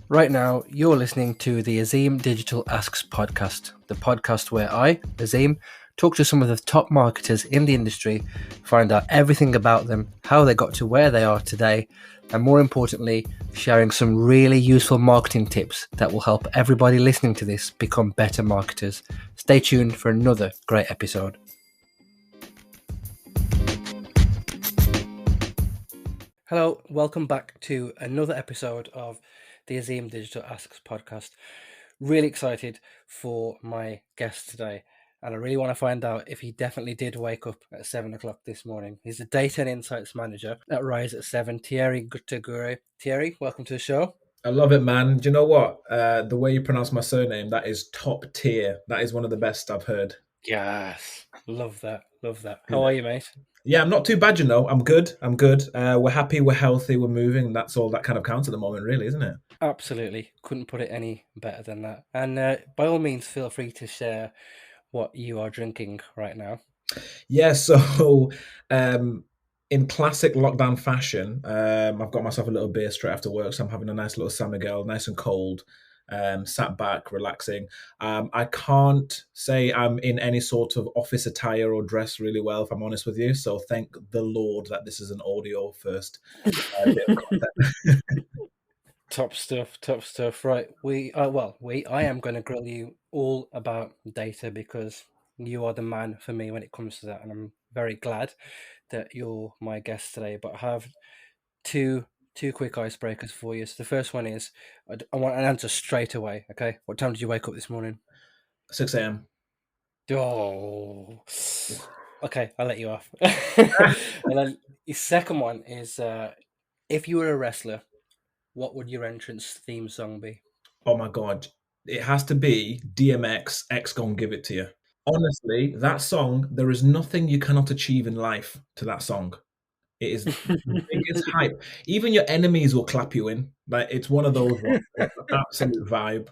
Right now, you're listening to the Azeem Digital Asks Podcast, the podcast where I, Azeem, talk to some of the top marketers in the industry, find out everything about them, how they got to where they are today, and more importantly, sharing some really useful marketing tips that will help everybody listening to this become better marketers. Stay tuned for another great episode. Hello, welcome back to another episode of the Azeem Digital Asks Podcast. Really excited for my guest today, and I really want to find out if he definitely did wake up at 7 o'clock this morning. He's the Data and Insights Manager at Rise at 7, Thierry Ngutegure. Thierry, welcome to the show. I love it, man. Do you know what? The way you pronounce my surname, that is top tier. That is one of the best I've heard. Yes, love that. How are you, mate? Yeah, I'm not too bad, you know. I'm good. We're happy, we're healthy, we're moving. That's all that kind of counts at the moment, really, isn't it? Absolutely. Couldn't put it any better than that. And by all means, feel free to share what you are drinking right now. Yeah, so in classic lockdown fashion, I've got myself a little beer straight after work, so I'm having a nice little San Miguel, nice and cold, sat back, relaxing. I can't say I'm in any sort of office attire or dress really well, if I'm honest with you, so thank the Lord that this is an audio first bit of content. Top stuff. Right. I am going to grill you all about data because you are the man for me when it comes to that. And I'm very glad that you're my guest today. But I have two quick icebreakers for you. So the first one is, I want an answer straight away. Okay. What time did you wake up this morning? 6 a.m. Oh, okay. I'll let you off. And then the second one is, if you were a wrestler, what would your entrance theme song be? Oh my God. It has to be DMX, X Gon' Give It To You. Honestly, that song, there is nothing you cannot achieve in life to that song. It is the biggest hype. Even your enemies will clap you in. Like, it's one of those ones. It's an absolute vibe.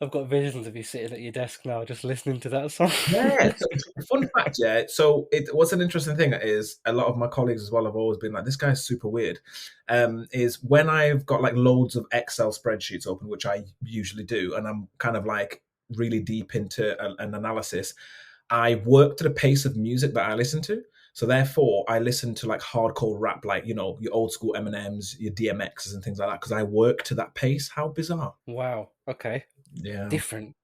I've got visions of you sitting at your desk now, just listening to that song. Yeah. So, fun fact, yeah. So what's an interesting thing is a lot of my colleagues as well have always been like, this guy's super weird. Is when I've got like loads of Excel spreadsheets open, which I usually do, and I'm kind of like really deep into an analysis, I work to the pace of music that I listen to. So therefore, I listen to like hardcore rap, like, you know, your old school Eminems, your DMXs and things like that, because I work to that pace. How bizarre. Wow. Okay. Yeah. Different.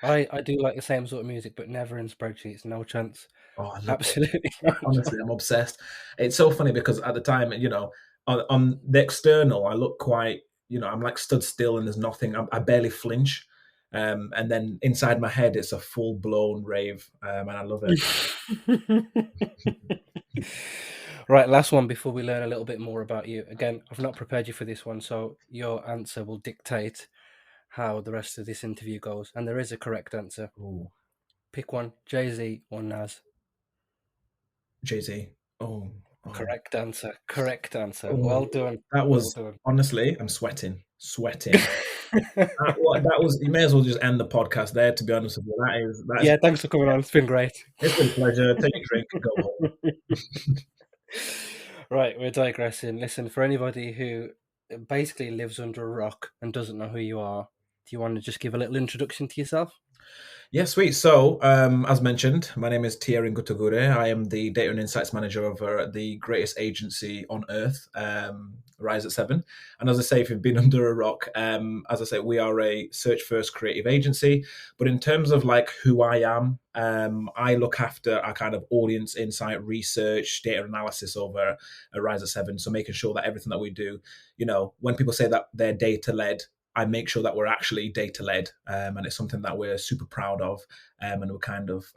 I do like the same sort of music, but never in spreadsheets. No chance. Oh, I love it. Absolutely no Honestly, chance. I'm obsessed. It's so funny because at the time, you know, on the external, I look quite, you know, I'm like stood still and there's nothing. I barely flinch. And then inside my head, it's a full blown rave, and I love it. Right, last one before we learn a little bit more about you. Again, I've not prepared you for this one, so your answer will dictate how the rest of this interview goes. And there is a correct answer. Ooh, Pick one, Jay-Z or Nas. Jay-Z. Oh, Correct answer. oh, Well done. that was Well honestly, I'm sweating. That was. You may as well just end the podcast there. To be honest with you, that is. Yeah, thanks for coming on. It's been great. It's been a pleasure. Take a drink and go home. Right, we're digressing. Listen, for anybody who basically lives under a rock and doesn't know who you are, do you want to just give a little introduction to yourself? Yeah, sweet. So, as mentioned, my name is Thierry Ngutegure. I am the Data and Insights Manager over at the greatest agency on earth, Rise at 7. And as I say, if you've been under a rock, as I say, we are a search-first creative agency. But in terms of like who I am, I look after our kind of audience insight, research, data analysis over at Rise at 7. So making sure that everything that we do, you know, when people say that they're data-led, I make sure that we're actually data-led, and it's something that we're super proud of, and we kind of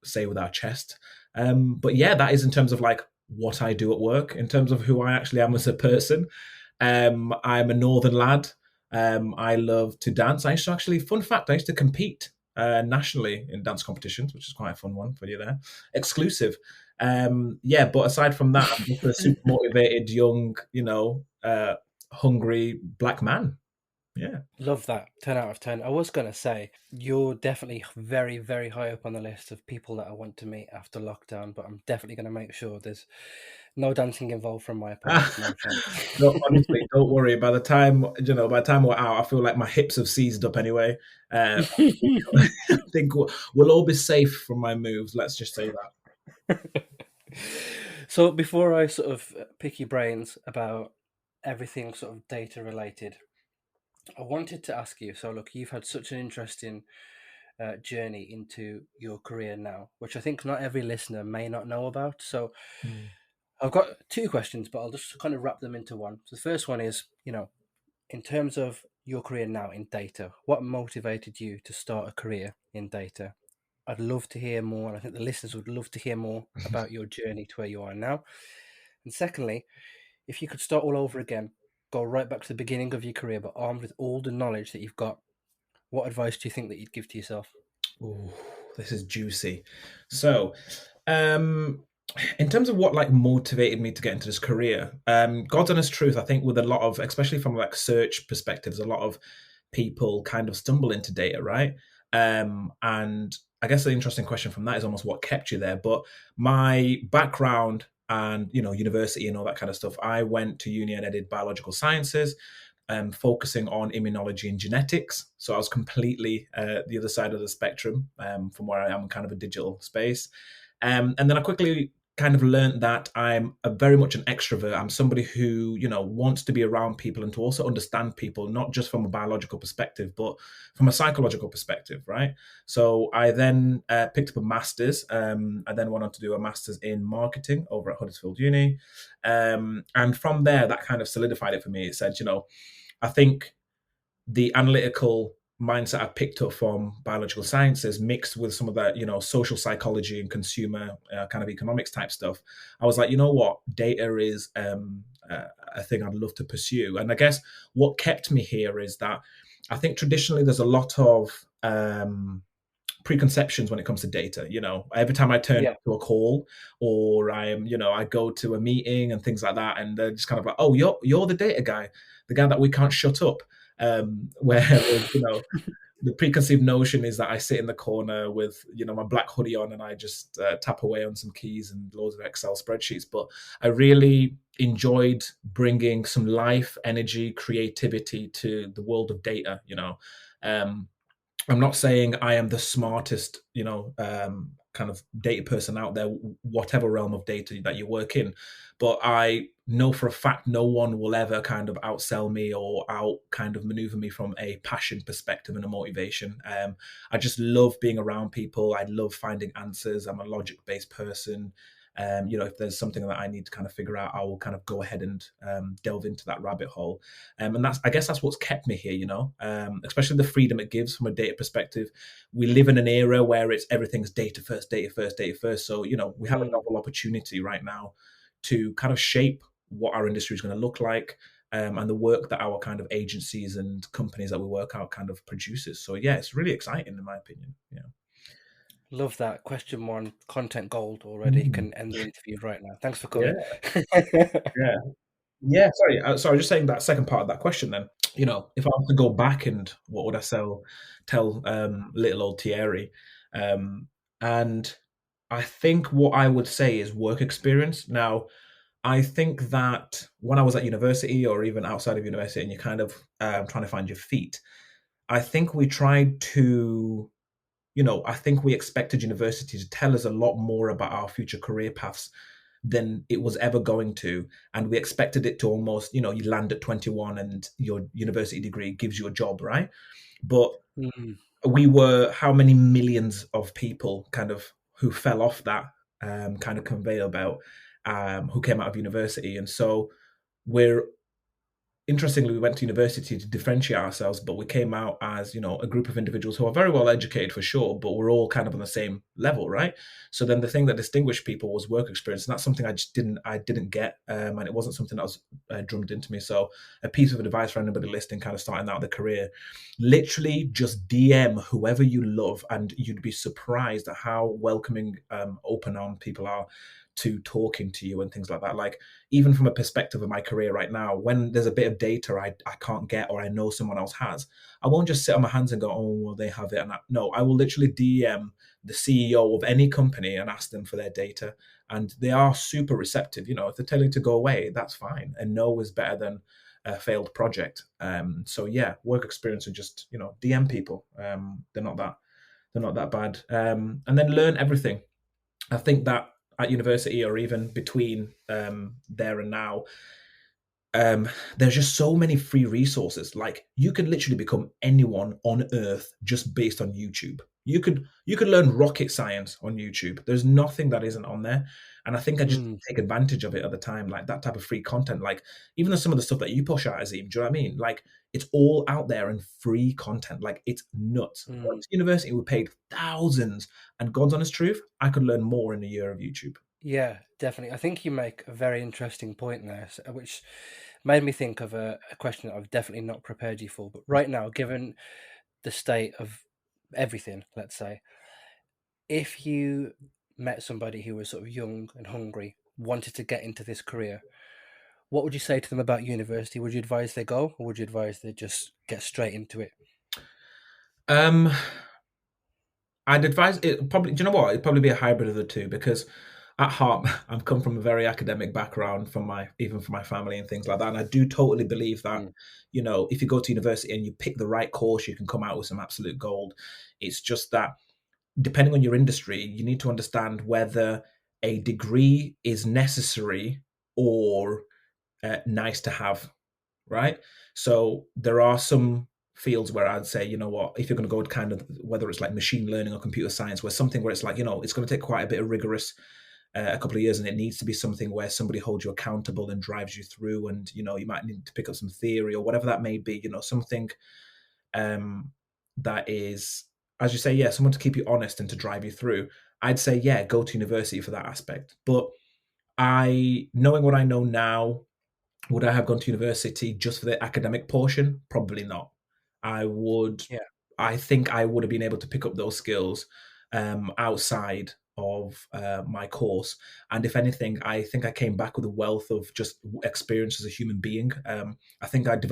say with our chest. But yeah, that is in terms of like what I do at work. In terms of who I actually am as a person, I'm a northern lad. I love to dance. Fun fact, I used to compete nationally in dance competitions, which is quite a fun one for you there. Exclusive. Yeah, but aside from that, I'm just a super motivated, young, you know, hungry black man. Yeah. Love that. 10 out of 10. I was going to say, you're definitely very, very high up on the list of people that I want to meet after lockdown, but I'm definitely going to make sure there's no dancing involved from my part. No chance. No, honestly, don't worry. By the time we're out, I feel like my hips have seized up anyway. I think we'll all be safe from my moves. Let's just say that. So before I sort of pick your brains about everything sort of data related, I wanted to ask you. So look, you've had such an interesting journey into your career now, which I think not every listener may not know about. So Mm. I've got two questions, but I'll just kind of wrap them into one. So the first one is, in terms of your career now in data, what motivated you to start a career in data? I'd love to hear more, and I think the listeners would love to hear more about your journey to where you are now. And secondly, if you could start all over again, go right back to the beginning of your career, but armed with all the knowledge that you've got, what advice do you think that you'd give to yourself? Ooh, this is juicy. So, in terms of what like motivated me to get into this career, God's honest truth, I think with a lot of, especially from like search perspectives, a lot of people kind of stumble into data, right? And I guess the interesting question from that is almost what kept you there. But my background and university and all that kind of stuff, I went to uni and I did biological sciences, focusing on immunology and genetics. So I was completely the other side of the spectrum from where I am, kind of a digital space. And then I quickly kind of learned that I'm very much an extrovert. I'm somebody who, wants to be around people and to also understand people, not just from a biological perspective, but from a psychological perspective, right? So I then picked up a master's. I then went on to do a master's in marketing over at Huddersfield Uni. And from there, that kind of solidified it for me. It said, I think the analytical mindset I picked up from biological sciences mixed with some of that, social psychology and consumer kind of economics type stuff. I was like, you know what, data is a thing I'd love to pursue. And I guess what kept me here is that I think traditionally there's a lot of preconceptions when it comes to data. Every time I turn Yeah. up to a call or I go to a meeting and things like that, and they're just kind of like, oh, you're the data guy, the guy that we can't shut up. Whereas, the preconceived notion is that I sit in the corner with, my black hoodie on and I just tap away on some keys and loads of Excel spreadsheets. But I really enjoyed bringing some life, energy, creativity to the world of data. I'm not saying I am the smartest, kind of data person out there, whatever realm of data that you work in. But I know for a fact no one will ever kind of outsell me or out kind of maneuver me from a passion perspective and a motivation. I just love being around people. I love finding answers. I'm a logic-based person. If there's something that I need to kind of figure out, I will kind of go ahead and delve into that rabbit hole. And I guess that's what's kept me here, especially the freedom it gives from a data perspective. We live in an era where it's everything's data first, data first, data first. So, we have a novel opportunity right now to kind of shape what our industry is going to look like, and the work that our kind of agencies and companies that we work out kind of produces. So yeah, it's really exciting in my opinion. Yeah. Love that. Question one, content gold already. Can end the interview right now. Thanks for Yeah. coming. Yeah. Yeah. Sorry. Just saying that second part of that question then, if I was to go back and what would I tell little old Thierry? And I think what I would say is work experience. Now, I think that when I was at university or even outside of university and you're kind of trying to find your feet, I think we tried to, I think we expected university to tell us a lot more about our future career paths than it was ever going to. And we expected it to almost, you land at 21 and your university degree gives you a job, right? But we were how many millions of people kind of who fell off that kind of conveyor belt, who came out of university. And so we're interestingly, we went to university to differentiate ourselves, but we came out as, a group of individuals who are very well educated for sure, but we're all kind of on the same level, right? So then the thing that distinguished people was work experience, and that's something I didn't get, and it wasn't something that was drummed into me. So a piece of advice for anybody listening, kind of starting out their career, literally just DM whoever you love, and you'd be surprised at how welcoming, open armed people are to talking to you and things like that. Like, even from a perspective of my career right now, when there's a bit of data I can't get or I know someone else has, I won't just sit on my hands and go, oh, well, they have it. No, I will literally DM the CEO of any company and ask them for their data. And they are super receptive. If they're telling you to go away, that's fine. And no is better than a failed project. So yeah, work experience and just, DM people. They're not that bad. And then learn everything. I think that at university or even between there and now, there's just so many free resources. Like, you can literally become anyone on earth just based on YouTube. You could learn rocket science on YouTube. There's nothing that isn't on there. And I think I just take advantage of it at the time, like that type of free content. Like, even some of the stuff that you push out, Azeem, do you know what I mean? Like, it's all out there and free content. Like, it's nuts. Went to university, we paid thousands, and God's honest truth, I could learn more in a year of YouTube. Yeah, definitely. I think you make a very interesting point there, which made me think of a question that I've definitely not prepared you for. But right now, given the state of everything, let's say, if you met somebody who was sort of young and hungry, wanted to get into this career, what would you say to them about university? Would you advise they go, or would you advise they just get straight into it? I'd advise it probably. Do you know what? It'd probably be a hybrid of the two, because at heart, I've come from a very academic background from my family and things like that. And I do totally believe that, if you go to university and you pick the right course, you can come out with some absolute gold. It's just that, depending on your industry, you need to understand whether a degree is necessary or nice to have, right? So there are some fields where I'd say, you know what, if you're going to go with kind of, whether it's like machine learning or computer science, where something where it's like, it's going to take quite a bit of rigorous a couple of years, and it needs to be something where somebody holds you accountable and drives you through, and you might need to pick up some theory or whatever that may be, something that is, as you say, yeah, someone to keep you honest and to drive you through. I'd say, yeah, go to university for that aspect. But knowing what I know now, would I have gone to university just for the academic portion? Probably not. Yeah. I think I would have been able to pick up those skills outside of my course. And if anything, I think I came back with a wealth of just experience as a human being. I think at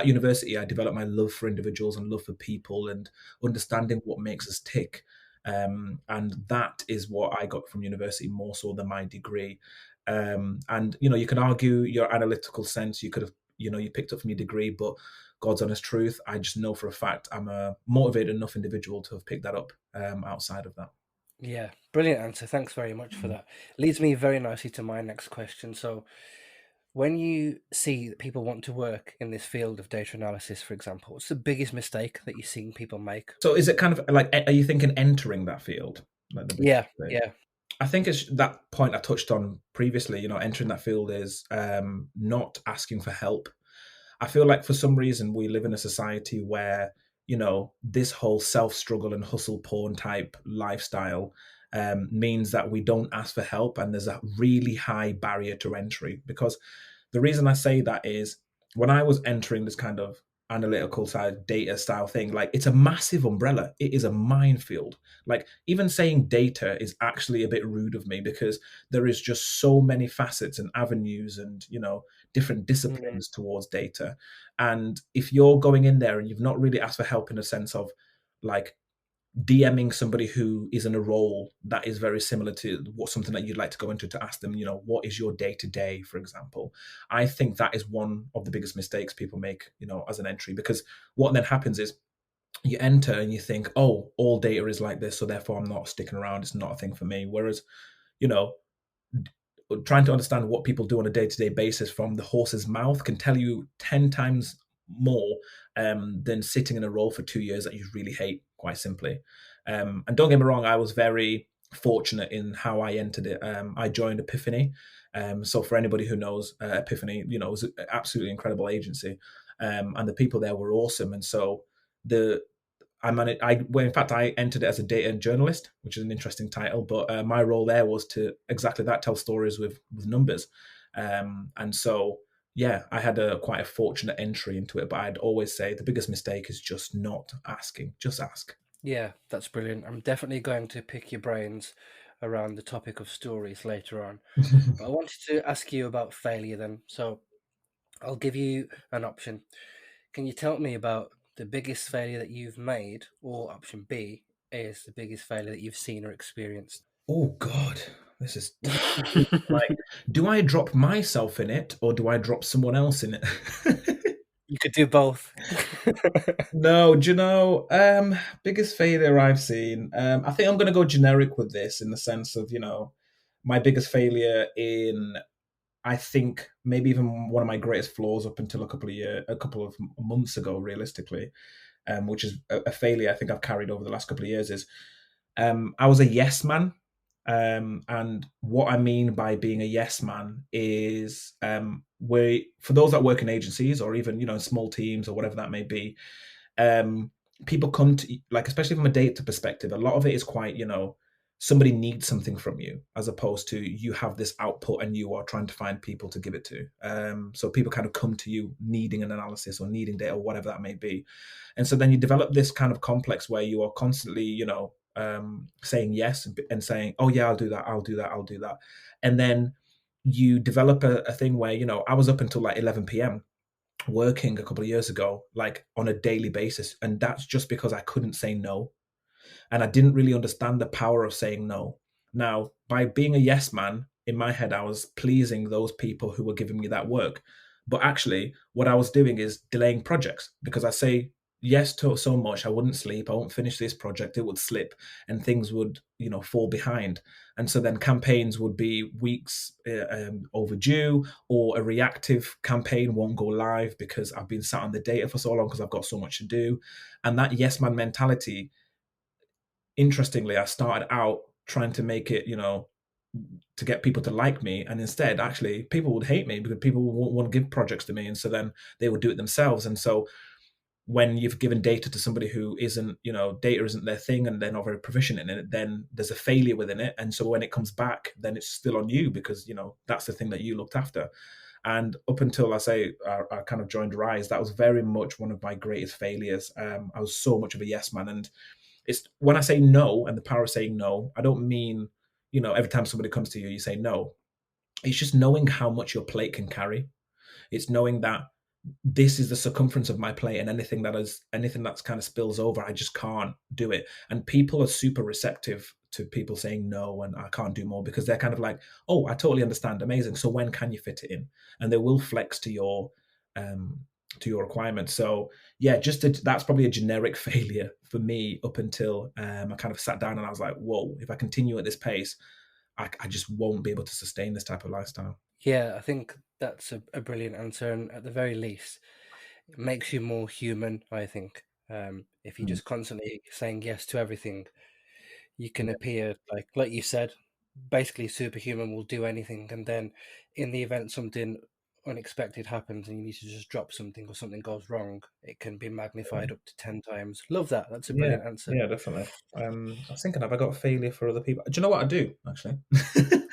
university, I developed my love for individuals and love for people and understanding what makes us tick. And that is what I got from university more so than my degree. And you can argue your analytical sense, you could have, you picked up from your degree, but God's honest truth, I just know for a fact I'm a motivated enough individual to have picked that up outside of that. Yeah, brilliant answer. Thanks very much for that. Leads me very nicely to my next question. So, when you see that people want to work in this field of data analysis, for example, what's the biggest mistake that you've seen people make? So is it kind of like, are you thinking entering that field? Like the Yeah, thing? yeah. I think it's that point I touched on previously, entering that field is not asking for help. I feel like for some reason we live in a society where, this whole self-struggle and hustle porn type lifestyle means that we don't ask for help, and there's a really high barrier to entry. Because the reason I say that is, when I was entering this kind of analytical side data style thing, like, it's a massive umbrella. It is a minefield. Like, even saying data is actually a bit rude of me, because there is just so many facets and avenues and different disciplines towards data. And if you're going in there and you've not really asked for help in a sense of like DMing somebody who is in a role that is very similar to something that you'd like to go into, to ask them, what is your day to day, for example. I think that is one of the biggest mistakes people make, as an entry, because what then happens is you enter and you think, oh, all data is like this, so therefore I'm not sticking around. It's not a thing for me. Whereas, trying to understand what people do on a day-to-day basis from the horse's mouth can tell you 10 times more than sitting in a role for 2 years that you really hate, quite simply. And don't get me wrong, I was very fortunate in how I entered it. I joined Epiphany. So for anybody who knows Epiphany, it was an absolutely incredible agency. And the people there were awesome. And so in fact, I entered it as a data journalist, which is an interesting title. But my role there was to exactly that, tell stories with numbers. And so, yeah, I had quite a fortunate entry into it. But I'd always say the biggest mistake is just not asking. Just ask. Yeah, that's brilliant. I'm definitely going to pick your brains around the topic of stories later on. But I wanted to ask you about failure then. So I'll give you an option. Can you tell me about the biggest failure that you've made, or option B is the biggest failure that you've seen or experienced? Oh God, this is tough. Like, do I drop myself in it or do I drop someone else in it? You could do both. No, do you know, biggest failure I've seen. I think I'm going to go generic with this in the sense of, my biggest failure in, I think maybe even one of my greatest flaws up until a couple of months ago, realistically, which is a failure I think I've carried over the last couple of years is I was a yes man. And what I mean by being a yes man is for those that work in agencies or even, small teams or whatever that may be, people come to, like, especially from a data perspective, a lot of it is quite, somebody needs something from you as opposed to you have this output and you are trying to find people to give it to. So people kind of come to you needing an analysis or needing data or whatever that may be. And so then you develop this kind of complex where you are constantly, saying yes and saying, oh yeah, I'll do that, I'll do that, I'll do that. And then you develop a thing where, I was up until like 11 p.m. working a couple of years ago, like on a daily basis. And that's just because I couldn't say no. And I didn't really understand the power of saying no. Now, by being a yes man, in my head, I was pleasing those people who were giving me that work. But actually, what I was doing is delaying projects because I say yes to so much, I wouldn't sleep, I won't finish this project, it would slip, and things would, fall behind. And so then campaigns would be weeks overdue, or a reactive campaign won't go live because I've been sat on the data for so long because I've got so much to do. And that yes man mentality, interestingly, I started out trying to make it, to get people to like me. And instead, actually, people would hate me because people won't want to give projects to me. And so then they would do it themselves. And so when you've given data to somebody who isn't, data isn't their thing and they're not very proficient in it, then there's a failure within it. And so when it comes back, then it's still on you because, that's the thing that you looked after. And up until I kind of joined Rise, that was very much one of my greatest failures. I was so much of a yes man. And it's when I say no and the power of saying no, I don't mean, every time somebody comes to you, you say no. It's just knowing how much your plate can carry. It's knowing that this is the circumference of my plate, and anything that's kind of spills over, I just can't do it. And people are super receptive to people saying no and I can't do more because they're kind of like, oh, I totally understand, amazing. So when can you fit it in? And they will flex to your requirements. So yeah, that's probably a generic failure for me up until I kind of sat down and I was like, whoa, if I continue at this pace, I just won't be able to sustain this type of lifestyle. Yeah, I think that's a brilliant answer, and at the very least, it makes you more human, I think. If you're just constantly saying yes to everything, you can appear like you said, basically superhuman, will do anything, and then in the event something unexpected happens and you need to just drop something or something goes wrong, it can be magnified up to 10 times. Love that. That's a Yeah, brilliant answer. yeah, definitely. I was thinking, have I got a failure for other people? Do you know what I do, actually?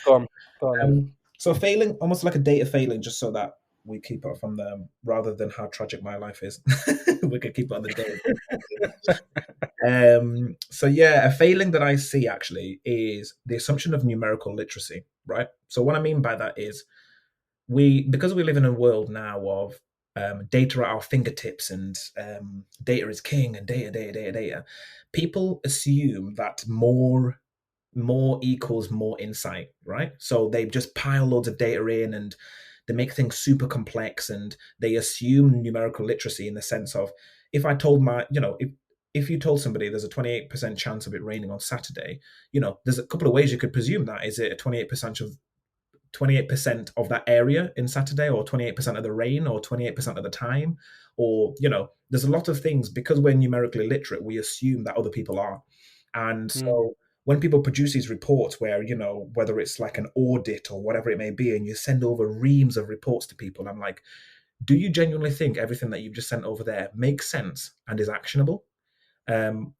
Go on then. So failing, almost like a data failing, just so that we keep it from them, rather than how tragic my life is. We could keep it on the data. So yeah, a failing that I see actually is the assumption of numerical literacy, right? So what I mean by that is because we live in a world now of data at our fingertips and data is king and data, people assume that more equals more insight, right? So they just pile loads of data in and they make things super complex and they assume numerical literacy in the sense of, if I told if you told somebody there's a 28% chance of it raining on Saturday, there's a couple of ways you could presume that. Is it a 28% of that area in Saturday, or 28% of the rain, or 28% of the time? Or, there's a lot of things, because we're numerically literate, we assume that other people are. And so when people produce these reports where, whether it's like an audit or whatever it may be, and you send over reams of reports to people, I'm like, do you genuinely think everything that you've just sent over there makes sense and is actionable? And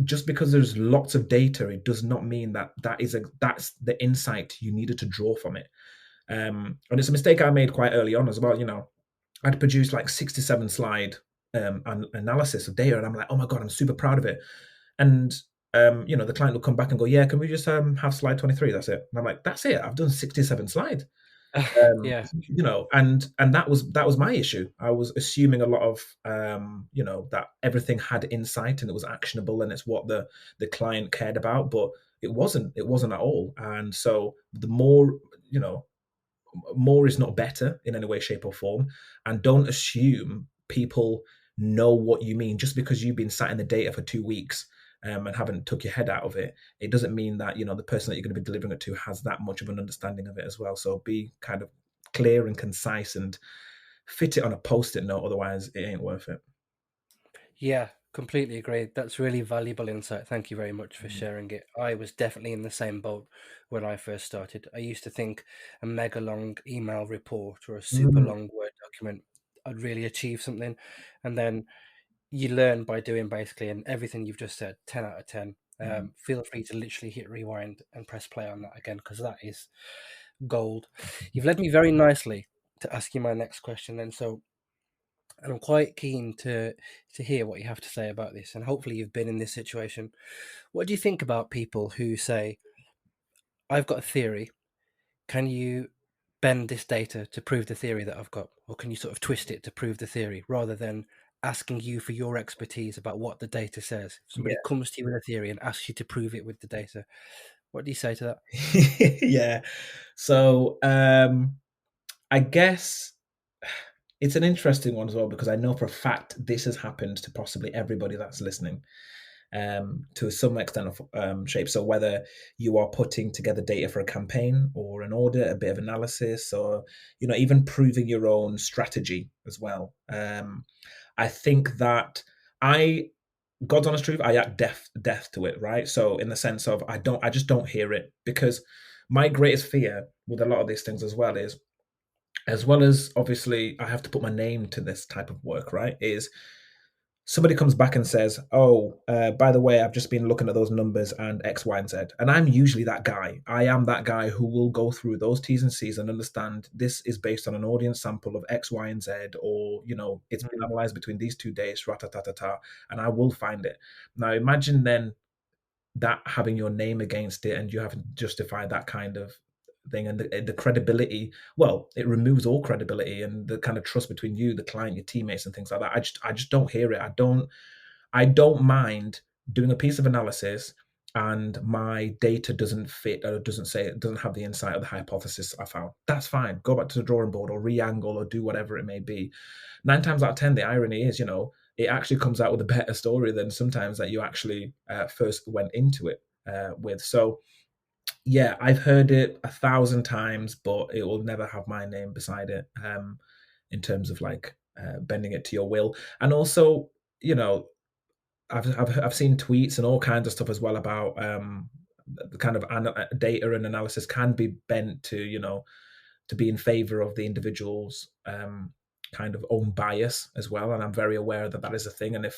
just because there's lots of data, it does not mean that's the insight you needed to draw from it. And it's a mistake I made quite early on as well. I'd produced like 67 slide analysis of data, and I'm like, oh my god, I'm super proud of it. And the client will come back and go, yeah, can we just have slide 23? That's it. And I'm like, that's it. I've done 67 slides. Yeah. And that was my issue. I was assuming a lot of that everything had insight and it was actionable and it's what the client cared about, but it wasn't at all. And so the more is not better in any way, shape, or form. And don't assume people know what you mean just because you've been sat in the data for 2 weeks and haven't took your head out of it. It doesn't mean that the person that you're going to be delivering it to has that much of an understanding of it as well. So be kind of clear and concise and fit it on a post-it note. Otherwise, it ain't worth it. Yeah, completely agree. That's really valuable insight. Thank you very much for sharing it. I was definitely in the same boat when I first started. I used to think a mega long email report or a super Mm, long Word document, I'd really achieve something. And then you learn by doing basically, and everything you've just said, 10 out of 10. Feel free to literally hit rewind and press play on that again, because that is gold. You've led me very nicely to ask you my next question then. So, and I'm quite keen to hear what you have to say about this. And hopefully, you've been in this situation. What do you think about people who say, "I've got a theory. Can you bend this data to prove the theory that I've got, or can you sort of twist it to prove the theory?" Rather than asking you for your expertise about what the data says. If somebody yeah. comes to you with a theory and asks you to prove it with the data, what do you say to that? Yeah. So I guess it's an interesting one as well because I know for a fact this has happened to possibly everybody that's listening. To some extent of shape. So whether you are putting together data for a campaign or an audit, a bit of analysis, or even proving your own strategy as well. I think that I, God's honest truth, I act deaf to it, right? So in the sense of I just don't hear it because my greatest fear with a lot of these things as well is, as well as obviously I have to put my name to this type of work, right? Is somebody comes back and says, "Oh, by the way, I've just been looking at those numbers and X, Y, and Z." And I'm usually that guy. I am that guy who will go through those T's and C's and understand this is based on an audience sample of X, Y, and Z, or it's been Mm. analyzed between these 2 days, ta, and I will find it. Now, imagine then that having your name against it and you have to justify that kind of thing and the credibility. Well, it removes all credibility and the kind of trust between you, the client, your teammates, and things like that. I just don't hear it. I don't mind doing a piece of analysis and my data doesn't fit or doesn't have the insight of the hypothesis I found. That's fine. Go back to the drawing board or re-angle or do whatever it may be. 9 times out of 10, the irony is, it actually comes out with a better story than sometimes that you actually first went into it with. So yeah, I've heard it 1,000 times, but it will never have my name beside it in terms of like bending it to your will. And also, you know, I've seen tweets and all kinds of stuff as well about the kind of data and analysis can be bent to to be in favor of the individual's kind of own bias as well. And I'm very aware that that is a thing. And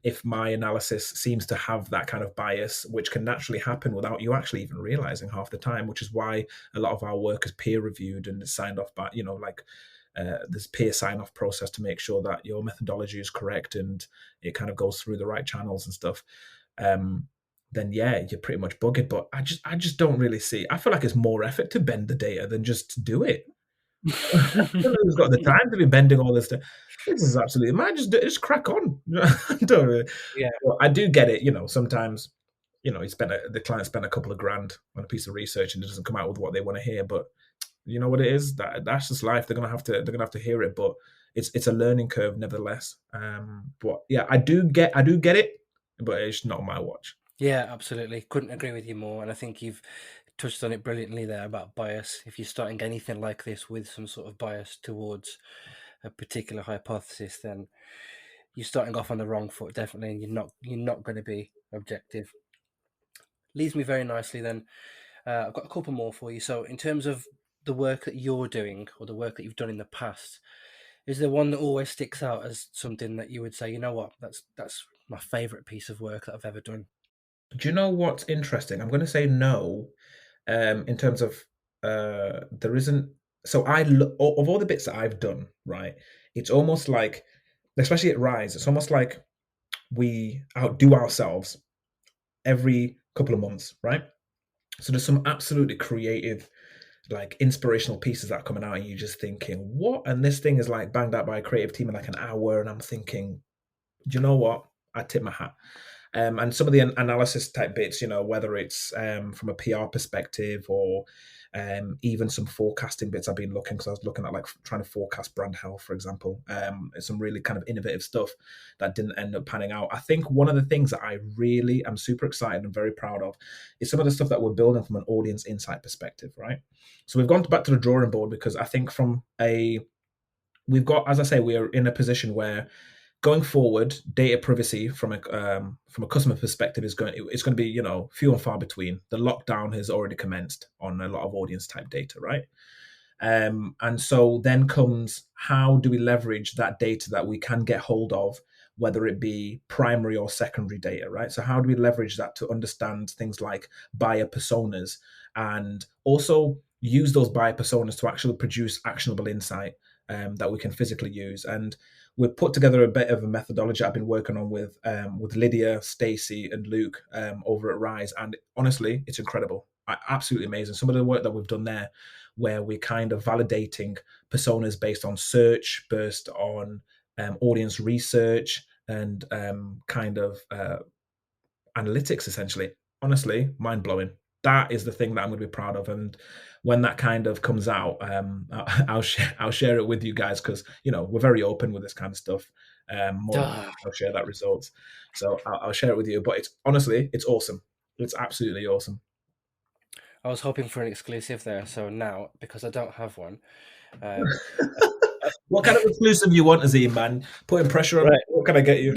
if my analysis seems to have that kind of bias, which can naturally happen without you actually even realizing half the time, which is why a lot of our work is peer reviewed and is signed off by this peer sign off process to make sure that your methodology is correct and it kind of goes through the right channels and stuff. Then yeah, you're pretty much buggered. But I just don't really see. I feel like it's more effort to bend the data than just do it. Who's got the time to be bending all this stuff? This is absolutely man. Just crack on. Don't really. Yeah. Well, I do get it. Sometimes the client spent a couple of grand on a piece of research and it doesn't come out with what they want to hear. But you know what it is, that's just life. They're gonna have to hear it, but it's a learning curve nevertheless. But yeah, I do get it, but it's not on my watch. Yeah, absolutely. Couldn't agree with you more. And I think you've touched on it brilliantly there about bias. If you're starting anything like this with some sort of bias towards a particular hypothesis, then you're starting off on the wrong foot, definitely, and you're not going to be objective. Leads me very nicely then. I've got a couple more for you. So, in terms of the work that you're doing or the work that you've done in the past, is there one that always sticks out as something that you would say, you know what, that's my favorite piece of work that I've ever done? Do you know what's interesting? I'm going to say no. In terms of there isn't. So of all the bits that I've done, right? It's almost like, especially at Rise, it's almost like we outdo ourselves every couple of months, right? So there's some absolutely creative, like inspirational pieces that are coming out, and you're just thinking, what? And this thing is like banged out by a creative team in like an hour, and I'm thinking, do you know what? I tip my hat. And some of the analysis type bits, whether it's from a PR perspective or even some forecasting bits, I've been looking, because I was looking at like trying to forecast brand health, for example. It's some really kind of innovative stuff that didn't end up panning out. I think one of the things that I really am super excited and very proud of is some of the stuff that we're building from an audience insight perspective, right? So we've gone back to the drawing board, because I think we've got, as I say, we are in a position where going forward, data privacy from a customer perspective it's going to be few and far between. The lockdown has already commenced on a lot of audience type data, right? And so then comes, how do we leverage that data that we can get hold of, whether it be primary or secondary data, right? So how do we leverage that to understand things like buyer personas, and also use those buyer personas to actually produce actionable insight that we can physically use? And we've put together a bit of a methodology I've been working on with Lydia, Stacey, and Luke over at Rise, and honestly, it's incredible, absolutely amazing. Some of the work that we've done there, where we're kind of validating personas based on search, based on audience research, and kind of analytics, essentially. Honestly, mind blowing. That is the thing that I'm going to be proud of, and when that kind of comes out, I'll share it with you guys, because we're very open with this kind of stuff. More than I'll share that results, so I'll share it with you. But it's awesome. It's absolutely awesome. I was hoping for an exclusive there, so now, because I don't have one. What kind of exclusive you want, Azeem, man? Putting pressure on me. What can I get you?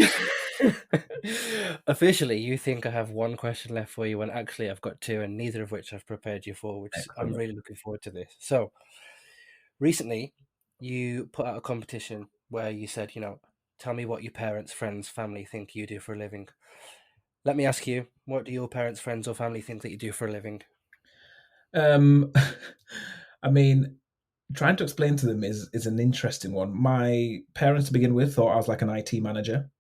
Officially, you think I have one question left for you, when actually I've got two, and neither of which I've prepared you for, which I'm really looking forward to this. So, recently, you put out a competition where you said, tell me what your parents, friends, family think you do for a living. Let me ask you, what do your parents, friends, or family think that you do for a living? I mean, trying to explain to them is an interesting one. My parents, to begin with, thought I was like an IT manager.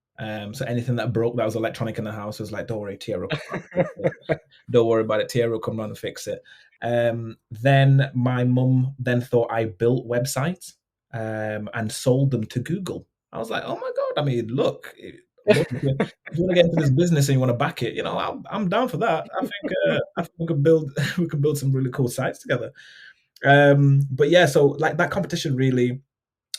So anything that broke that was electronic in the house was like, don't worry, Thierry will come down and fix it. Don't worry about it, Thierry will come down and fix it. Then my mum then thought I built websites and sold them to Google. I was like, oh my God, I mean, look, if you want to get into this business and you want to back it, I'm down for that. I think we could build some really cool sites together. But yeah, so like that competition, really,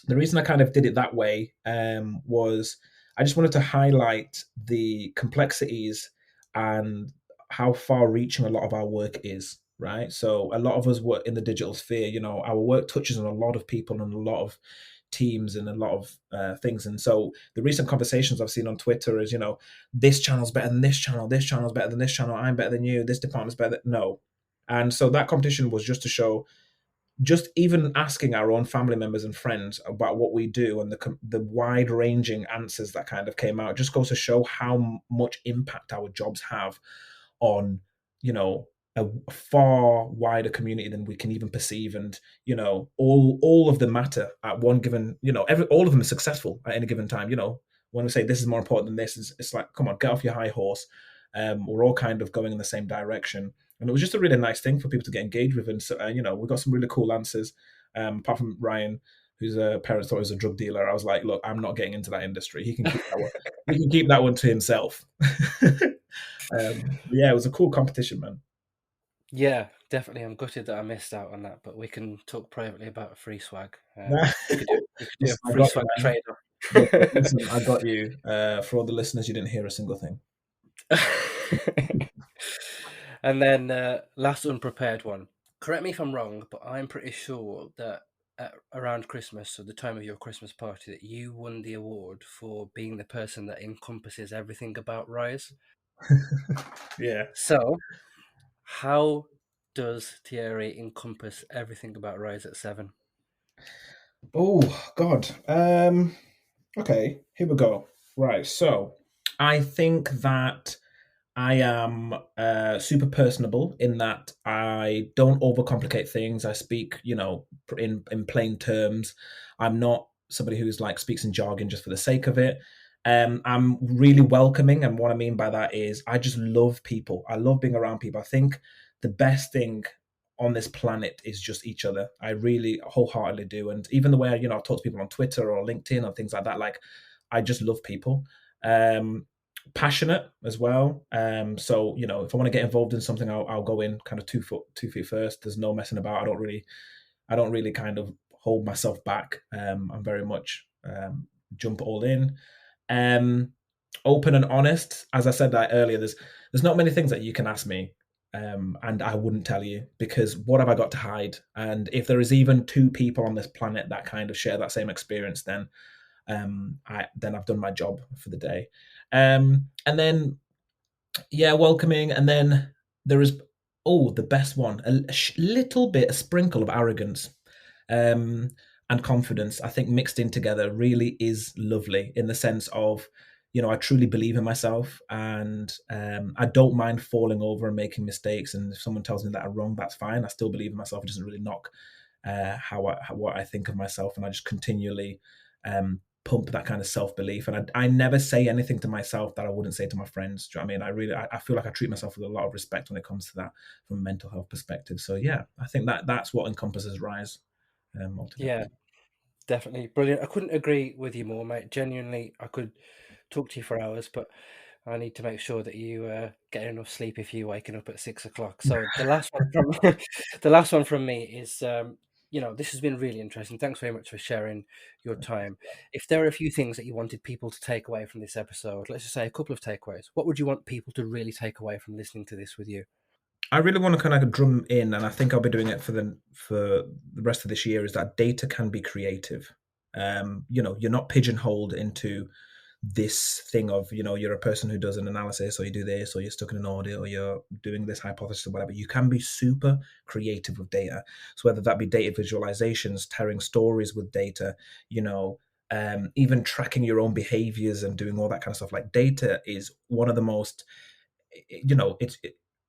the reason I kind of did it that way was I just wanted to highlight the complexities and how far-reaching a lot of our work is, right? So a lot of us work in the digital sphere. Our work touches on a lot of people and a lot of teams and a lot of things. And so the recent conversations I've seen on Twitter is, this channel's better than this channel better than this channel, I'm better than you, this department's better than... No. And so that competition was just to show, just even asking our own family members and friends about what we do, and the wide-ranging answers that kind of came out just goes to show how much impact our jobs have on, a far wider community than we can even perceive. And, all of them matter at one given, all of them are successful at any given time. When we say this is more important than this, it's like, come on, get off your high horse. We're all kind of going in the same direction. And it was just a really nice thing for people to get engaged with. And so, we got some really cool answers. Apart from Ryan, whose parents thought he was a drug dealer, I was like, look, I'm not getting into that industry. He can keep that one. He can keep that one to himself. Yeah, it was a cool competition, man. Yeah, definitely. I'm gutted that I missed out on that, but we can talk privately about a free swag. We could do a free swag trade-off. Listen, I got you. For all the listeners, you didn't hear a single thing. And then last unprepared one. Correct me if I'm wrong, but I'm pretty sure that around Christmas, so the time of your Christmas party, that you won the award for being the person that encompasses everything about Rise. Yeah. So, how does Thierry encompass everything about Rise at 7? Oh, God. Okay, here we go. Right, so I think that I am super personable in that I don't overcomplicate things. I speak, in plain terms. I'm not somebody who's like speaks in jargon just for the sake of it. I'm really welcoming, and what I mean by that is I just love people. I love being around people. I think the best thing on this planet is just each other. I really wholeheartedly do. And even the way I talk to people on Twitter or LinkedIn or things like that, like I just love people. Passionate as well. So if I want to get involved in something, I'll go in kind of 2 feet first. There's no messing about. I don't really kind of hold myself back. I'm very much jump all in. Open and honest. As I said that earlier, there's not many things that you can ask me, and I wouldn't tell you, because what have I got to hide? And if there is even 2 people on this planet that kind of share that same experience, then I've done my job for the day. And then welcoming, and then there is the best one, a sprinkle of arrogance and confidence. I think mixed in together really is lovely, in the sense of I truly believe in myself, and I don't mind falling over and making mistakes, and if someone tells me that I'm wrong, that's fine. I still believe in myself. It doesn't really knock what I think of myself, and I just continually pump that kind of self-belief. And I never say anything to myself that I wouldn't say to my friends. Do you know what I mean? I feel like I treat myself with a lot of respect when it comes to that from a mental health perspective. So yeah, I think that's what encompasses Rise. Yeah, definitely. Brilliant. I couldn't agree with you more, mate. Genuinely, I could talk to you for hours, but I need to make sure that you get enough sleep if you're waking up at 6 o'clock. So the last one from the last one from me is, this has been really interesting. Thanks very much for sharing your time. If there are a few things that you wanted people to take away from this episode, let's just say a couple of takeaways, what would you want people to really take away from listening to this with you? I really want to kind of drum in, and I think I'll be doing it for the rest of this year, is that data can be creative. You're not pigeonholed into this thing of, you're a person who does an analysis, or you do this, or you're stuck in an audit, or you're doing this hypothesis or whatever. You can be super creative with data. So whether that be data visualizations, telling stories with data, even tracking your own behaviors and doing all that kind of stuff. Like, data is one of the most,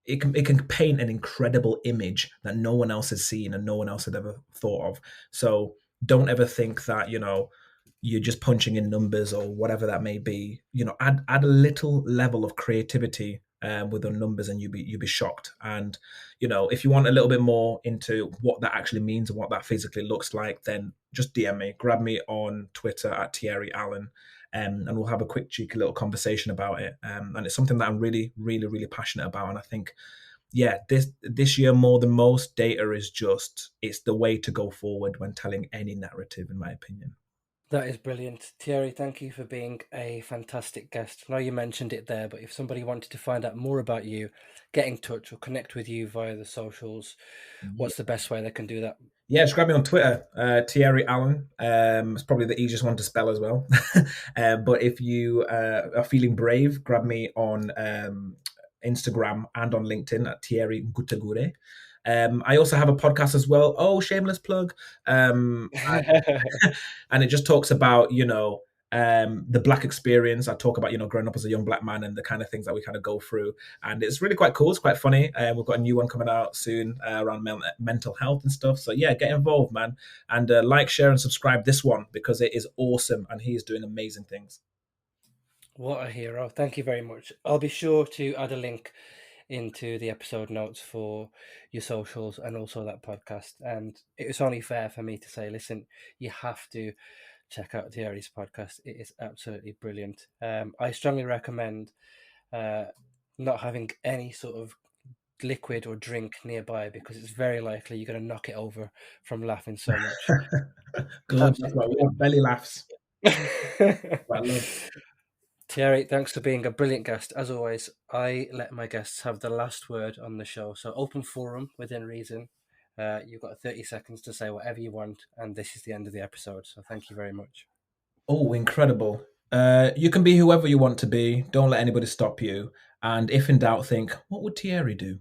it can paint an incredible image that no one else has seen and no one else had ever thought of. So don't ever think that, you're just punching in numbers or whatever that may be. Add a little level of creativity with the numbers, and you'll be shocked. And if you want a little bit more into what that actually means and what that physically looks like, then just DM me, grab me on Twitter at Thierry Allen, and we'll have a quick cheeky little conversation about it. And it's something that I'm really, really, really passionate about. And I think, this year more than most, data is it's the way to go forward when telling any narrative, in my opinion. That is brilliant. Thierry, thank you for being a fantastic guest. I know you mentioned it there, but if somebody wanted to find out more about you, get in touch or connect with you via the socials, what's the best way they can do that? Yeah, just grab me on Twitter, Thierry Allen. It's probably the easiest one to spell as well. But if you are feeling brave, grab me on Instagram and on LinkedIn at Thierry Ngutegure. I also have a podcast as well. Oh, shameless plug. And it just talks about, the Black experience. I talk about, growing up as a young Black man and the kind of things that we kind of go through. And it's really quite cool. It's quite funny. We've got a new one coming out soon around mental health and stuff. So yeah, get involved, man. And like, share and subscribe this one, because it is awesome and he is doing amazing things. What a hero. Thank you very much. I'll be sure to add a link into the episode notes for your socials and also that podcast. And it's only fair for me to say, listen, you have to check out Thierry's podcast. It is absolutely brilliant. I strongly recommend not having any sort of liquid or drink nearby, because it's very likely you're going to knock it over from laughing so much. Good. That's why we have belly laughs. I love. Thierry, thanks for being a brilliant guest. As always, I let my guests have the last word on the show. So open forum within reason. You've got 30 seconds to say whatever you want, and this is the end of the episode. So thank you very much. Oh, incredible. You can be whoever you want to be. Don't let anybody stop you. And if in doubt, think, what would Thierry do?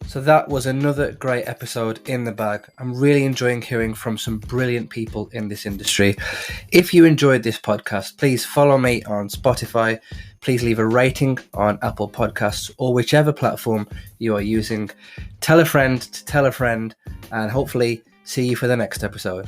So that was another great episode in the bag. I'm really enjoying hearing from some brilliant people in this industry. If you enjoyed this podcast, please follow me on Spotify. Please leave a rating on Apple Podcasts or whichever platform you are using. Tell a friend to tell a friend, and hopefully See you for the next episode.